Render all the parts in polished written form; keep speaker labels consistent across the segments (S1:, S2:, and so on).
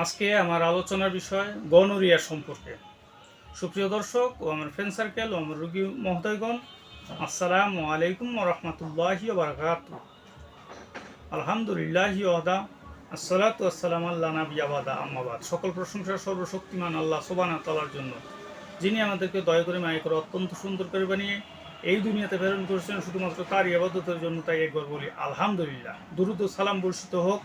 S1: আজকে আমার আলোচনার বিষয় গনোরিয়া সম্পর্কে। সুপ্রিয় দর্শক ও আমার ফ্রেন্ড সার্কেল ও আমার রোগী মহোদয়গণ, আসসালামু আলাইকুম ওয়া রাহমাতুল্লাহি ওয়া বারাকাতুহু। আলহামদুলিল্লাহি ওয়াহদা, আসসালাতু ওয়াসসালামু আলা নাবিয়্যা বা'দা, আম্মা বা'দ। সকল প্রশংসা সর্বশক্তিমান আল্লাহ সুবহানাহু ওয়া তাআলার জন্য, যিনি আমাদেরকে দয়া করে মায়া করে অত্যন্ত সুন্দর করে বানিয়ে এই দুনিয়াতে প্রেরণ করেছেন শুধুমাত্র তারই ইবাদতের জন্য। তাই একবার বলি আলহামদুলিল্লাহ। দুরূদ ও সালাম বর্ষিত হোক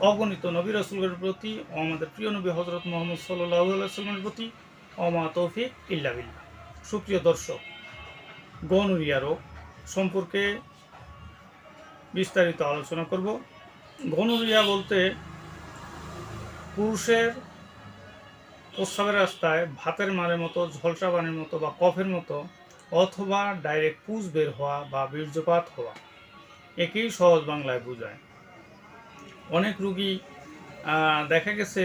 S1: অগণিত নবী রাসূলের প্রতি ও আমাদের প্রিয় নবী হযরত মুহাম্মদ সাল্লাল্লাহু আলাইহি ওয়াসাল্লামের প্রতি, ওমা তৌফিক ইল্লা বিল্লাহ। সুপ্রিয় দর্শক, গনোরিয়া রোগ সম্পর্কে বিস্তারিত আলোচনা করব। গনোরিয়া বলতে পুরুষের প্রস্রাবের রাস্তায় ভাতের মারের মতো, ঝলসা পানির মতো বা কফের মতো, অথবা ডাইরেক্ট পুজ বের হওয়া বা বীর্যপাত হওয়া, একেই সহজ বাংলায় বোঝায়। অনেক রুগী দেখা গেছে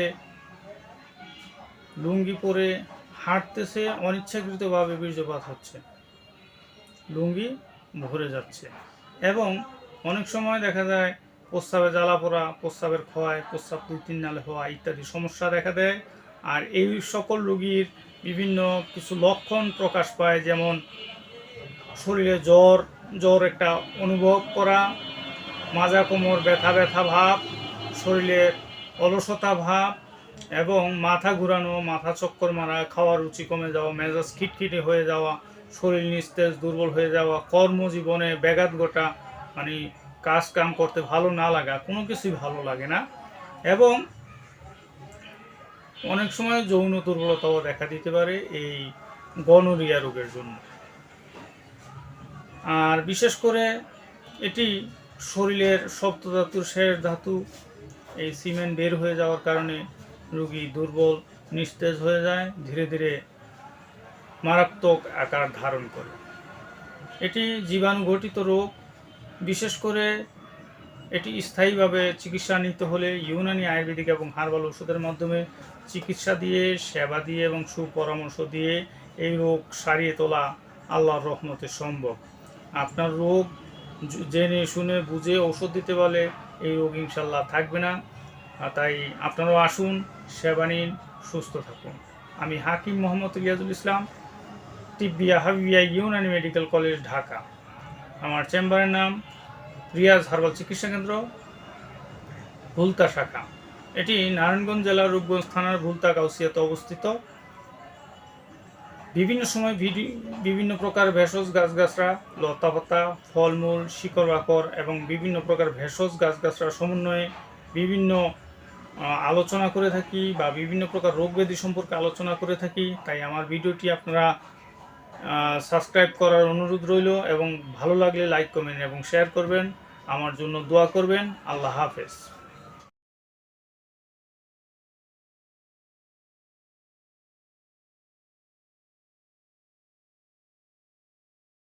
S1: লুঙ্গি পরে হাঁটতেছে, অনিচ্ছাকৃতভাবে বীর্যপাত হচ্ছে, লুঙ্গি ভরে যাচ্ছে। এবং অনেক সময় দেখা যায় প্রস্রাবে জ্বালা পোড়া, প্রস্রাবের ক্ষয়, প্রস্রাব 2-3 নালে হওয়া ইত্যাদি সমস্যা দেখা দেয়। আর এই সকল রোগীর বিভিন্ন কিছু লক্ষণ প্রকাশ পায়, যেমন শরীরে জ্বর একটা অনুভব করা, মাজা কোমর ব্যথা ব্যথা ভাব, শরীরে অলসতা ভাব, এবং মাথা ঘুরানো, মাথা চক্কর মারা, খাওয়ার রুচি কমে যাওয়া, মেজাজ খিটখিটে হয়ে যাওয়া, শরীর নিস্তেজ দুর্বল হয়ে যাওয়া, কর্মজীবনে ব্যাঘাত ঘটা, মানে কাজ কাম করতে ভালো না লাগা, কোনো কিছুই ভালো লাগে না। এবং অনেক সময় যৌন দুর্বলতাও দেখা দিতে পারে এই গনোরিয়া রোগের জন্য। আর বিশেষ করে এটি শরীরের সপ্তধাতুর শেষ ধাতু, এই সিমেন্ট বের হয়ে যাওয়ার কারণে রোগী দুর্বল, নিস্তেজ হয়ে যায়, ধীরে ধীরে মারাত্মক আকার ধারণ করে। এটি জীবাণুঘটিত রোগ। বিশেষ করে এটি স্থায়ীভাবে চিকিৎসা নিতে হলে ইউনানি, আয়ুর্বেদিক এবং হার্বাল ওষুধের মাধ্যমে চিকিৎসা দিয়ে, সেবা দিয়ে এবং সুপরামর্শ দিয়ে এই রোগ সারিয়ে তোলা আল্লাহর রহমতে সম্ভব। আপনার রোগ জেনে শুনে বুঝে ওষুধ দিতে পারলে এই রোগ ইনশাল্লাহ থাকবে না। তাই আপনারাও আসুন, সেবা নিন, সুস্থ থাকুন। আমি হাকিম মোহাম্মদ রিয়াজুল ইসলাম, তিব্বিয়া হাবিবিয়া ইউনানি মেডিকেল কলেজ, ঢাকা। আমার চেম্বারের নাম রিয়াজ হার্বাল চিকিৎসা কেন্দ্র, ভুলতা শাখা। এটি নারায়ণগঞ্জ জেলার রূপগঞ্জ থানার ভুলতা গাউসিয়াতে অবস্থিত। বিভিন্ন সময় বিভিন্ন প্রকার ভেষজ গাছগাছরা, লতাপাতা, ফলমূল, শিকড় বাকড় এবং বিভিন্ন প্রকার ভেষজ গাছগাছরা সমন্বয়ে বিভিন্ন আলোচনা করে থাকি, বা বিভিন্ন প্রকার রোগ ব্যাধি সম্পর্কে আলোচনা করে থাকি। তাই আমার ভিডিওটি আপনারা সাবস্ক্রাইব করার অনুরোধ রইল, এবং ভালো লাগলে লাইক, কমেন্ট এবং শেয়ার করবেন। আমার জন্য দোয়া করবেন। আল্লাহ হাফেজ।